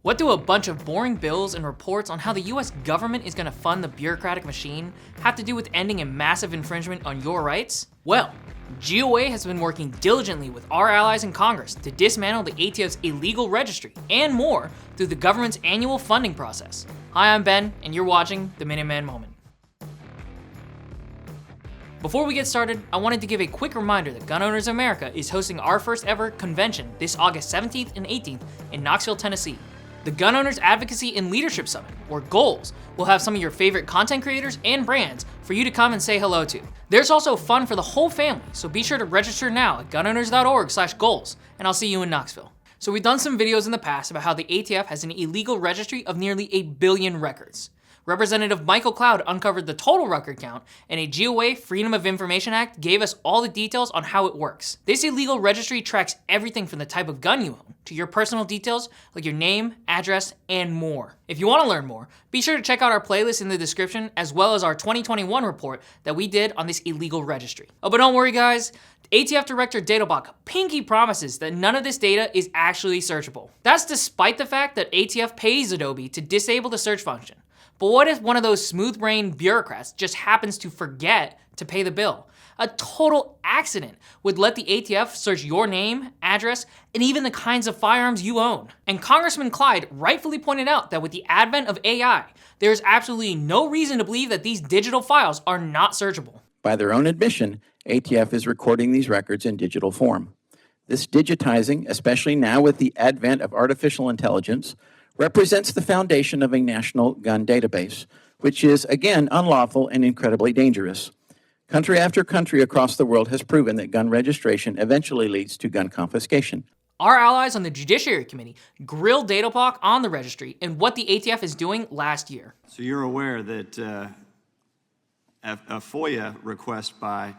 What do a bunch of boring bills and reports on how the US government is gonna fund the bureaucratic machine have to do with ending a massive infringement on your rights? Well, GOA has been working diligently with our allies in Congress to dismantle the ATF's illegal registry and more through the government's annual funding process. Hi, I'm Ben, and you're watching the Minuteman Moment. Before we get started, I wanted to give a quick reminder that Gun Owners of America is hosting our first ever convention this August 17th and 18th in Knoxville, Tennessee. The Gun Owners Advocacy and Leadership Summit, or GOALS, will have some of your favorite content creators and brands for you to come and say hello to. There's also fun for the whole family, so be sure to register now at gunowners.org/goals, and I'll see you in Knoxville. So we've done some videos in the past about how the ATF has an illegal registry of nearly 1 billion records. Representative Michael Cloud uncovered the total record count, and a GOA Freedom of Information Act gave us all the details on how it works. This illegal registry tracks everything from the type of gun you own to your personal details like your name, address, and more. If you want to learn more, be sure to check out our playlist in the description as well as our 2021 report that we did on this illegal registry. Oh, but don't worry guys, ATF Director Datoblock pinky promises that none of this data is actually searchable. That's despite the fact that ATF pays Adobe to disable the search function. But what if one of those smooth-brained bureaucrats just happens to forget to pay the bill? A total accident would let the ATF search your name, address, and even the kinds of firearms you own. And Congressman Clyde rightfully pointed out that with the advent of AI, there is absolutely no reason to believe that these digital files are not searchable. By their own admission, ATF is recording these records in digital form. This digitizing, especially now with the advent of artificial intelligence, represents the foundation of a national gun database, which is, again, unlawful and incredibly dangerous. Country after country across the world has proven that gun registration eventually leads to gun confiscation. Our allies on the Judiciary Committee grilled Datoblock on the registry and what the ATF is doing last year. So you're aware that a FOIA request by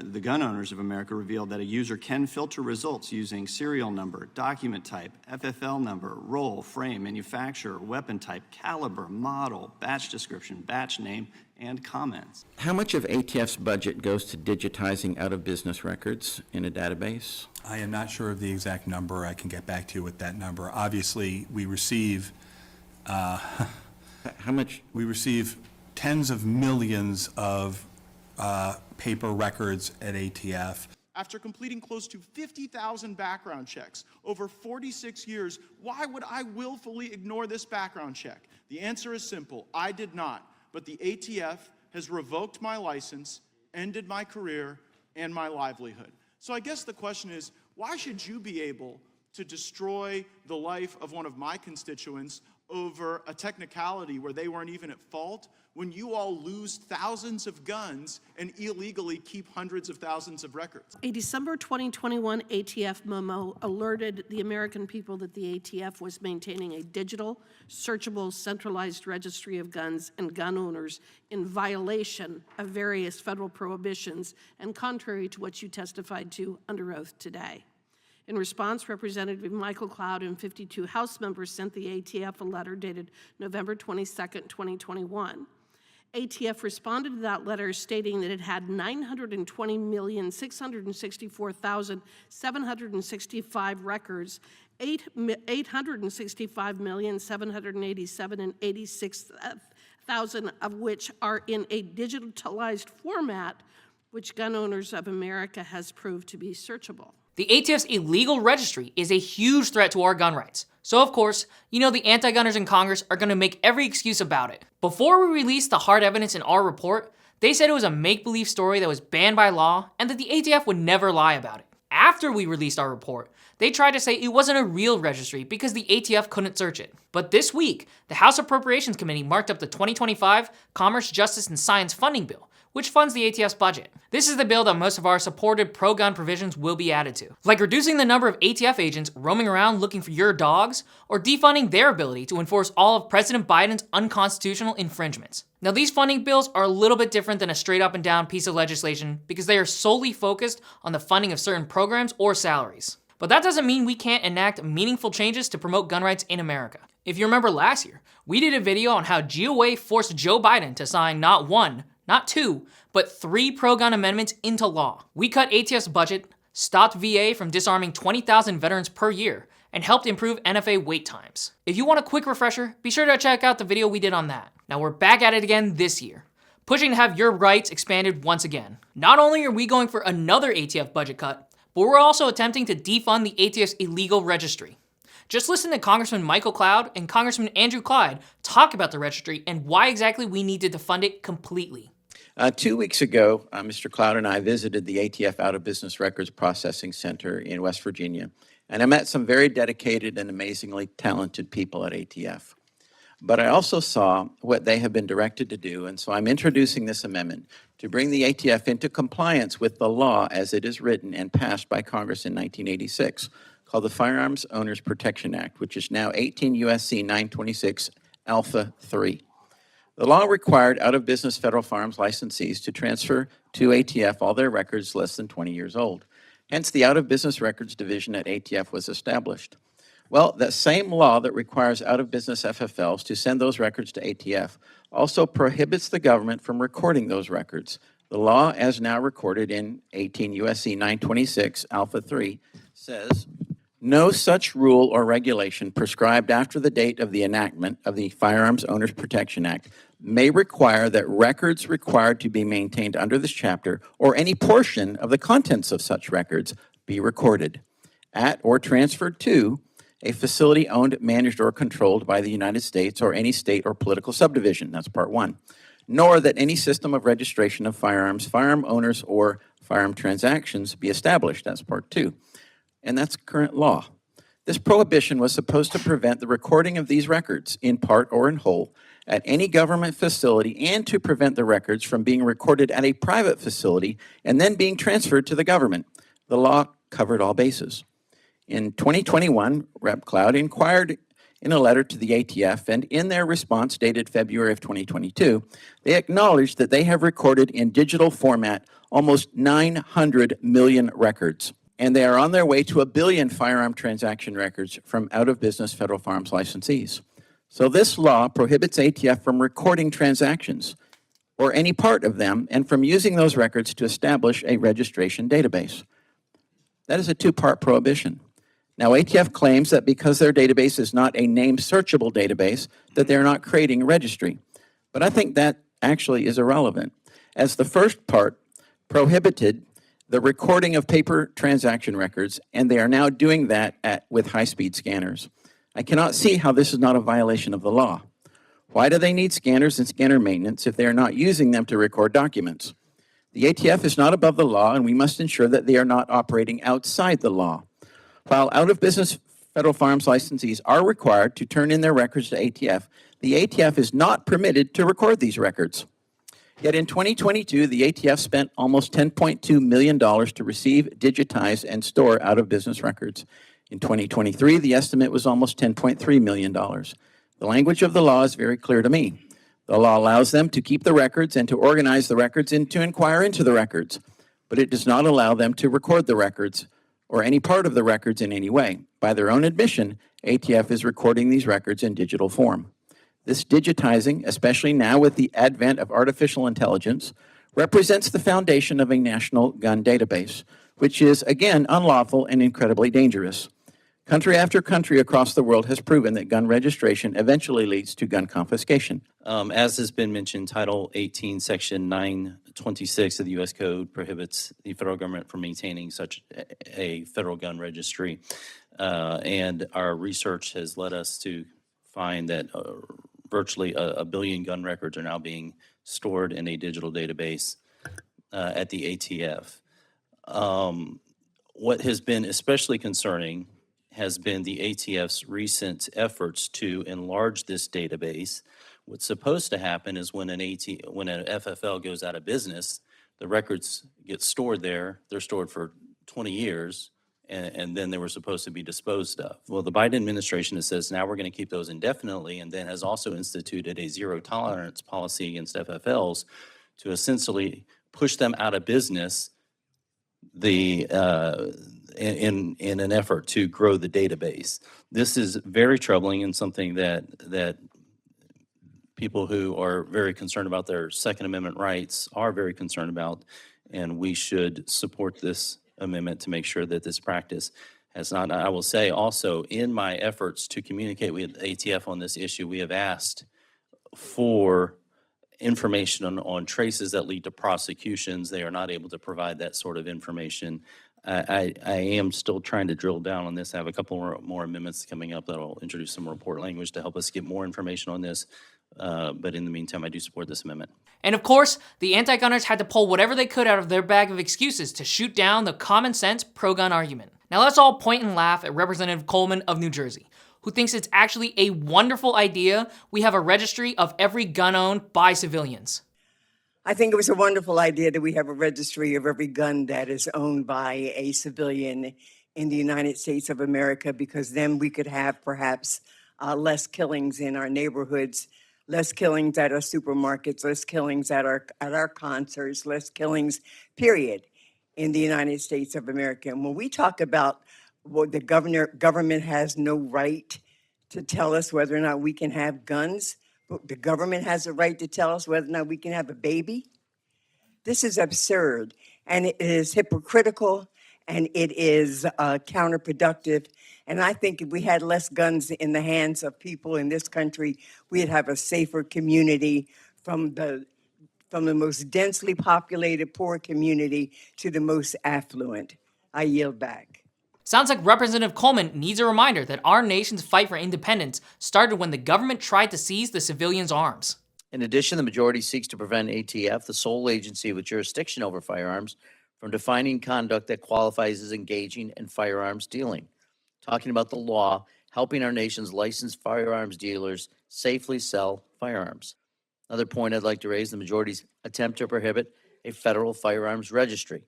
the Gun Owners of America revealed that a user can filter results using serial number, document type, FFL number, role, frame, manufacturer, weapon type, caliber, model, batch description, batch name, and comments. How much of ATF's budget goes to digitizing out-of-business records in a database? I am not sure of the exact number. I can get back to you with that number. Obviously, we receive How much? we receive tens of millions of paper records at ATF. After completing close to 50,000 background checks over 46 years, why would I willfully ignore this background check? The answer is simple. I did not, but the ATF has revoked my license, ended my career, and my livelihood. So I guess the question is, why should you be able to destroy the life of one of my constituents over a technicality where they weren't even at fault, when you all lose thousands of guns and illegally keep hundreds of thousands of records? A December 2021 ATF memo alerted the American people that the ATF was maintaining a digital, searchable, centralized registry of guns and gun owners in violation of various federal prohibitions and contrary to what you testified to under oath today. In response, Representative Michael Cloud and 52 House members sent the ATF a letter dated November 22, 2021. ATF responded to that letter stating that it had 920,664,765 records, 865,787 and 86,000 of which are in a digitalized format, which Gun Owners of America has proved to be searchable. The ATF's illegal registry is a huge threat to our gun rights. So of course, you know the anti-gunners in Congress are gonna make every excuse about it. Before we released the hard evidence in our report, they said it was a make-believe story that was banned by law and that the ATF would never lie about it. After we released our report, they tried to say it wasn't a real registry because the ATF couldn't search it. But this week, the House Appropriations Committee marked up the 2025 Commerce, Justice, and Science Funding Bill, which funds the ATF's budget. This is the bill that most of our supported pro-gun provisions will be added to, like reducing the number of ATF agents roaming around looking for your dogs, or defunding their ability to enforce all of President Biden's unconstitutional infringements. Now these funding bills are a little bit different than a straight up and down piece of legislation because they are solely focused on the funding of certain programs or salaries. But that doesn't mean we can't enact meaningful changes to promote gun rights in America. If you remember last year, we did a video on how GOA forced Joe Biden to sign not one, not two, but 3 pro-gun amendments into law. We cut ATF's budget, stopped VA from disarming 20,000 veterans per year, and helped improve NFA wait times. If you want a quick refresher, be sure to check out the video we did on that. Now we're back at it again this year, pushing to have your rights expanded once again. Not only are we going for another ATF budget cut, but we're also attempting to defund the ATF's illegal registry. Just listen to Congressman Michael Cloud and Congressman Andrew Clyde talk about the registry and why exactly we need to defund it completely. 2 weeks ago, Mr. Cloud and I visited the ATF Out of Business Records Processing Center in West Virginia, and I met some very dedicated and amazingly talented people at ATF. But I also saw what they have been directed to do, and so I'm introducing this amendment to bring the ATF into compliance with the law as it is written and passed by Congress in 1986, called the Firearms Owners Protection Act, which is now 18 U.S.C. 926 Alpha 3. The law required out-of-business federal firearms licensees to transfer to ATF all their records less than 20 years old. Hence, the Out-of-Business Records Division at ATF was established. Well, that same law that requires out-of-business FFLs to send those records to ATF also prohibits the government from recording those records. The law, as now recorded in 18 U.S.C. 926 Alpha 3, says, no such rule or regulation prescribed after the date of the enactment of the Firearms Owners Protection Act may require that records required to be maintained under this chapter or any portion of the contents of such records be recorded at or transferred to a facility owned, managed, or controlled by the United States or any state or political subdivision. That's part one. Nor that any system of registration of firearms, firearm owners, or firearm transactions be established. That's part two. And that's current law. This prohibition was supposed to prevent the recording of these records, in part or in whole, at any government facility and to prevent the records from being recorded at a private facility and then being transferred to the government. The law covered all bases. In 2021, Rep. Cloud inquired in a letter to the ATF, and in their response dated February of 2022, they acknowledged that they have recorded in digital format almost 900 million records, and they are on their way to 1 billion firearm transaction records from out-of-business federal firearms licensees. So this law prohibits ATF from recording transactions or any part of them and from using those records to establish a registration database. That is a two-part prohibition. Now, ATF claims that because their database is not a name-searchable database, that they're not creating a registry. But I think that actually is irrelevant, as the first part prohibited the recording of paper transaction records, and they are now doing that with high-speed scanners. I cannot see how this is not a violation of the law. Why do they need scanners and scanner maintenance if they are not using them to record documents? The ATF is not above the law, and we must ensure that they are not operating outside the law. While out-of-business federal firearms licensees are required to turn in their records to ATF, the ATF is not permitted to record these records. Yet in 2022, the ATF spent almost $10.2 million to receive, digitize, and store out-of-business records. In 2023, the estimate was almost $10.3 million. The language of the law is very clear to me. The law allows them to keep the records and to organize the records and to inquire into the records, but it does not allow them to record the records or any part of the records in any way. By their own admission, ATF is recording these records in digital form. This digitizing, especially now with the advent of artificial intelligence, represents the foundation of a national gun database, which is, again, unlawful and incredibly dangerous. Country after country across the world has proven that gun registration eventually leads to gun confiscation. As has been mentioned, Title 18, Section 926 of the U.S. Code prohibits the federal government from maintaining such a federal gun registry. And our research has led us to find that virtually a billion gun records are now being stored in a digital database at the ATF. What has been especially concerning has been the ATF's recent efforts to enlarge this database. What's supposed to happen is when an FFL goes out of business, the records get stored there. They're stored for 20 years, and then they were supposed to be disposed of. Well, the Biden administration says now we're going to keep those indefinitely, and then has also instituted a zero tolerance policy against FFLs to essentially push them out of business in an effort to grow the database. This is very troubling and something that people who are very concerned about their Second Amendment rights are very concerned about, and we should support this amendment to make sure that this practice has not. I will say also, in my efforts to communicate with ATF on this issue, we have asked for information on traces that lead to prosecutions. They are not able to provide that sort of information. I am still trying to drill down on this. I have a couple more amendments coming up that'll introduce some report language to help us get more information on this. But in the meantime, I do support this amendment. And of course, the anti-gunners had to pull whatever they could out of their bag of excuses to shoot down the common sense pro-gun argument. Now let's all point and laugh at Representative Coleman of New Jersey, who thinks it's actually a wonderful idea we have a registry of every gun owned by civilians. I think it was a wonderful idea that we have a registry of every gun that is owned by a civilian in the United States of America, because then we could have perhaps less killings in our neighborhoods, less killings at our supermarkets, less killings at our concerts, less killings, period, in the United States of America. And when we talk about what the government has no right to tell us whether or not we can have guns, but the government has a right to tell us whether or not we can have a baby. This is absurd, and it is hypocritical, and it is counterproductive. And I think if we had less guns in the hands of people in this country, we'd have a safer community, from the most densely populated poor community to the most affluent. I yield back. Sounds like Representative Coleman needs a reminder that our nation's fight for independence started when the government tried to seize the civilians' arms. In addition, the majority seeks to prevent ATF, the sole agency with jurisdiction over firearms, from defining conduct that qualifies as engaging in firearms dealing. Talking about the law, helping our nation's licensed firearms dealers safely sell firearms. Another point I'd like to raise, the majority's attempt to prohibit a federal firearms registry.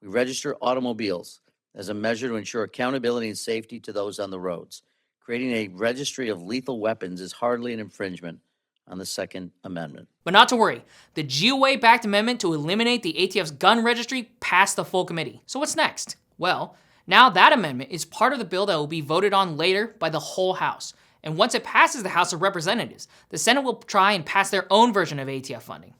We register automobiles as a measure to ensure accountability and safety to those on the roads. Creating a registry of lethal weapons is hardly an infringement on the Second Amendment. But not to worry, the GOA-backed amendment to eliminate the ATF's gun registry passed the full committee. So what's next? Well, now that amendment is part of the bill that will be voted on later by the whole House. And once it passes the House of Representatives, the Senate will try and pass their own version of ATF funding.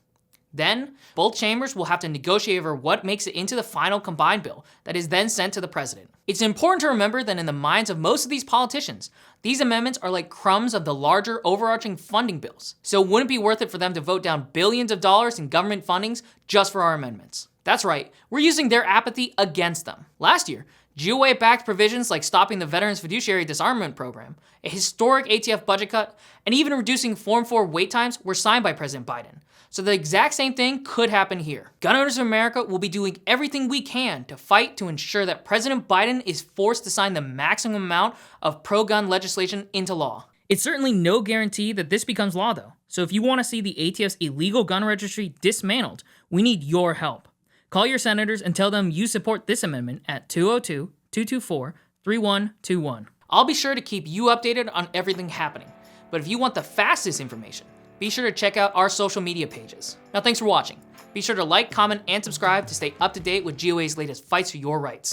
Then, both chambers will have to negotiate over what makes it into the final combined bill that is then sent to the president. It's important to remember that in the minds of most of these politicians, these amendments are like crumbs of the larger overarching funding bills. So it wouldn't be worth it for them to vote down billions of dollars in government fundings just for our amendments. That's right, we're using their apathy against them. Last year, GOA-backed provisions like stopping the Veterans Fiduciary Disarmament Program, a historic ATF budget cut, and even reducing Form 4 wait times were signed by President Biden. So the exact same thing could happen here. Gun owners of America will be doing everything we can to fight to ensure that President Biden is forced to sign the maximum amount of pro-gun legislation into law. It's certainly no guarantee that this becomes law though. So if you want to see the ATF's illegal gun registry dismantled, we need your help. Call your senators and tell them you support this amendment at 202-224-3121. I'll be sure to keep you updated on everything happening. But if you want the fastest information, be sure to check out our social media pages. Now thanks for watching. Be sure to like, comment, and subscribe to stay up to date with GOA's latest fights for your rights.